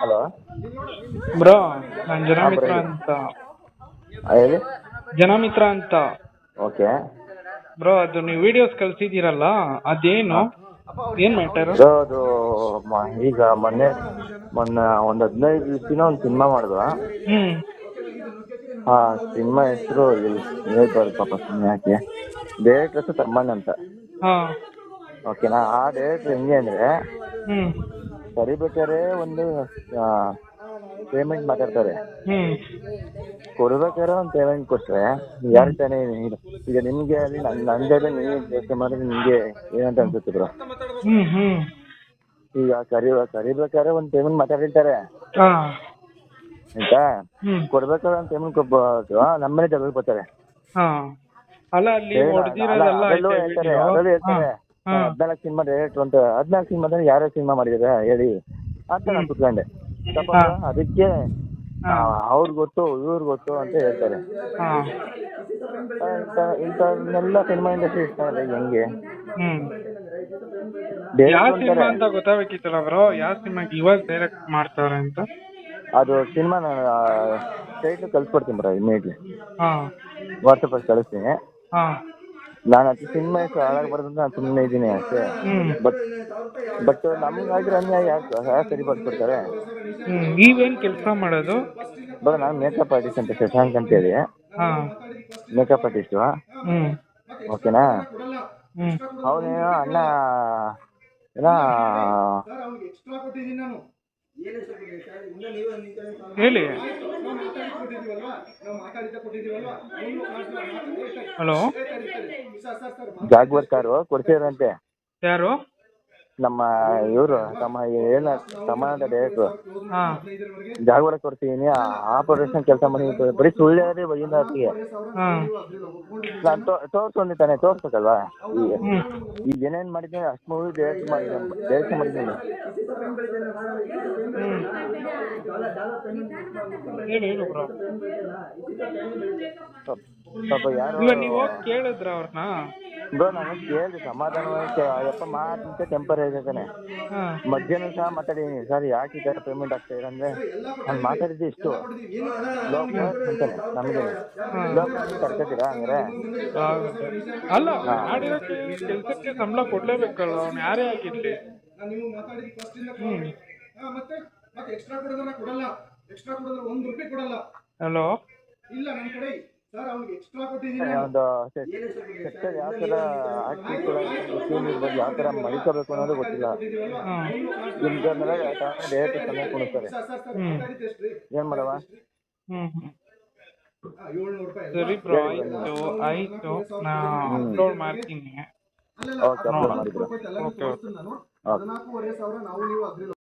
Hello. Bro ನಾನು ಹಾಂ bro ಜನಮಿತ್ರ ಹೇಳಿ. ಅಂತ. ಹೇಳಿ. ಜನಮಿತ್ರ ಅಂತ. ಓಕೆ. ಬ್ರೋ ಅದು ನೀವು ವಿಡಿಯೋಸ್ ಕಳ್ಸಿದ್ದೀರಲ್ಲ ಅದೇನು, ಹಾಂ ಏನು ಮ್ಯಾಟರು? ಬ್ರೋ ಅದು ಈಗ ಮೊನ್ನೆ ಒಂದು 15 ದಿವಸದಿಂದ ಒಂದು ಸಿನಿಮಾ ಮಾಡಿದ್ವ. ಹ್ಞೂ ಆ ಸಿನಿಮಾ ಹೆಸರು ಹೇಳ್ಬಾರ್ದು ಪಾಪ, ಸುಮ್ಮನೆ ಯಾಕೆ. ಡೈರೆಕ್ಟರ್ ಹೆಸರು ತಮ್ಮಣ್ಣ ಅಂತ. ಹಾಂ. ಓಕೆನಾ. ಆ ಡೈರೆಕ್ಟರ್ ಹೆಂಗೆ ಅಂದರೆ ಹ್ಞೂ ಬರಿಬೇಕಾದ್ರೆ ಒಂದು ಪೇಮೆಂಟ್ ಮಾತಾಡ್ತಾರೆ. ಕೊಡ್ಬೇಕಾದ್ರೆ ಒಂದು ಪೇಮೆಂಟ್ ಕೊಟ್ಟರೆ ಯಾರು ತಾನೇ ಈಗ ನಿಮಗೆ ಅಲ್ಲಿ ನಂದೇ ನೀವು ಯೋಚನೆ ಮಾಡಿದ್ರೆ ನಿಮಗೆ ಏನಂತ ಅನ್ಸುತ್ತೆ ಬ್ರೋ? ಈಗ ಕರಿಬೇಕಾದ್ರೆ ಒಂದು ಪೇಮೆಂಟ್ ಮಾತಾಡಿರ್ತಾರೆ ಆಯ್ತಾ. ಕೊಡ್ಬೇಕಾದ್ರೆ ಒಂದು ಪೇಮೆಂಟ್ ಕೊಡ್ಬೋದು, ನಮ್ಮನೆ ಜಗಳ ಬರ್ತಾರೆ. ಅಲ್ಲ ಅಲ್ಲಿ ಹೊಡೆದಿರೋದೆಲ್ಲ ಅದರಲ್ಲೂ ಹೇಳ್ತಾರೆ 14 ಸಿನಿಮಾ ಡೈರೆಕ್ಟ್ರು ಅಂತ. 14 ಸಿನಿಮಾದಲ್ಲಿ ಯಾರ್ಯಾರು ಸಿನಿಮಾ ಮಾಡಿದಾರೆ ಹೇಳಿ ಅಂತ ನಾನು ಕುತ್ಕೊಂಡೆ. ಅದಕ್ಕೆ ಅವ್ರಿಗೆ ಗೊತ್ತು ಇವ್ರಿಗೆ ಗೊತ್ತು ಅಂತ ಹೇಳ್ತಾರೆ. ಇಂಥವನ್ನೆಲ್ಲ ಸಿನಿಮಾ ಇಂಡಸ್ಟ್ರಿ ಇಷ್ಟ ಇದೆ ಹೆಂಗೆ. ಯಾವ ಸಿನಿಮಾ ಅಂತ ಗೊತ್ತಾಗಬೇಕಿತ್ತಲ್ಲ ಬ್ರೋ, ಯಾವ ಸಿನಿಮಾಗೆ ಇವಾಗ ಡೈರೆಕ್ಟ್ ಮಾಡ್ತಾವ್ರೆ ಅಂತ. ಅದು ಸಿನಿಮಾ ಟೈಟ್ಲ್ ಕಳ್ಸ್ಕೊಡ್ತೀನಿ ಬ್ರೋ ಇಮಿಡಿಯೇಟ್ಲಿ. ವಾಟ್ಸಪ್ಪಲ್ಲಿ ಕಳಿಸ್ತೀನಿ. ನಾನು ಅದು ಸಿನಿಮಾ ಹೆಸರು ಹಾಳಾಗಿ ಬರೋದಂತ ನಾನು ಸುಮ್ಮನೆ ಇದ್ದೀನಿ ಅಷ್ಟೇ. ಬಟ್ ನಮ್ಗಾಗಿರೋ ಅನ್ಯಾಯ ಯಾರು ಸರಿಪಡಿಸ್ಕೊಡ್ತಾರೆ? ನೀವೇನು ಕೆಲಸ ಮಾಡೋದು? ಬರೋ ನಾನು ಮೇಕಪ್ ಆರ್ಟಿಸ್ಟ್ ಅಂತ, ಶಶಾಂಕ್ ಅಂತೇಳಿ. Makeup artist. ಓಕೆನಾ. ಅವನೇನೋ ಅಣ್ಣ ಏನೋ ಹೇಳಿ. ಹಲೋ. ಜಾಗ್ವರ್ ಕಾರು ಕೊಡ್ಸಿದ್ರಂತೆ. ಯಾರು? ನಮ್ಮ ಇವರು ಸಮಾನ ಡೈರೆಕ್ಟ್ರು. ಜಾಗ್ವರ ಕೊಡ್ತೀನಿ ಆ ಪ್ರೊಡಕ್ಷನ್ ಕೆಲಸ ಮಾಡಿ ಬರೀ ಸುಳ್ಳು ಹೇಳಿ ಬೈಯಿಂದ ಹೊತ್ತಿಗೆ ನಾನು ತೋರಿಸ್ಕೊಂಡು ತಾನೆ ತೋರಿಸ್ಬೇಕಲ್ವಾ. ಈಗ ಏನೇನು ಮಾಡಿದ್ದೀನಿ ಅಷ್ಟು ಮೂವಿ ಡೈರೆಕ್ಷನ್ ಮಾಡಿದ್ದೀನಿ. ಪಾಪ ಯಾರು ನೀವು ಕೇಳಿದ್ರ ಅವ್ರನ್ನ? ಬ್ರೋ ನಾನು ಕೇಳಿದೆ ಸಮಾಧಾನವಾಗಿ. ಅಯ್ಯಪ್ಪ ಮಾತಿಂತ ಟೆಂಪರ್ ಹೇಳ್ತಾನೆ. ಮಧ್ಯಾಹ್ನ ಸಹ ಮಾತಾಡಿದ್ದೀನಿ, ಸರ್ ಯಾಕೆ ಈ ಥರ ಪೇಮೆಂಟ್ ಆಗ್ತಾ ಇದೆ ಅಂದರೆ ನಾನು ಮಾತಾಡಿದ್ದೆ ಇಷ್ಟು ಅಂತಾನೆ. ನಮಗೆ ತರ್ಕೊತೀರಾ ಹಂಗಾರೆ? ಅಲ್ಲ ಮಾಡಿರೋ ಕೆಲಸಕ್ಕೆ ಸಂಬಳ ಕೊಡ್ಲೇಬೇಕಲ್ಲ ಅವ್ನು ಯಾರೇ ಆಗಿರ್ಲಿ. ಹಲೋ. ಒಂದು ಸೆಕ್ಟರ್ ಯಾವ ಥರ ಯಾವ ಥರ ಮಡಿಕೋಬೇಕು ಅನ್ನೋದು ಗೊತ್ತಿಲ್ಲ. ಇಂಥವ್ರನ್ನೆಲ್ಲ ಡೈರೆಕ್ಟ್ ಸಮಯ ಕೊಡ್ತಾರೆ. ಏನು ಮಾಡವ? ಸರಿ ಬ್ರೋ, ಆಯಿತು ನಾ ಅಪ್ಲೋಡ್ ಮಾಡ್ತೀನಿ. ಓಕೆ, ಅಪ್ಲೋಡ್ ಮಾಡಿ ಬ್ರೋ. ಓಕೆ.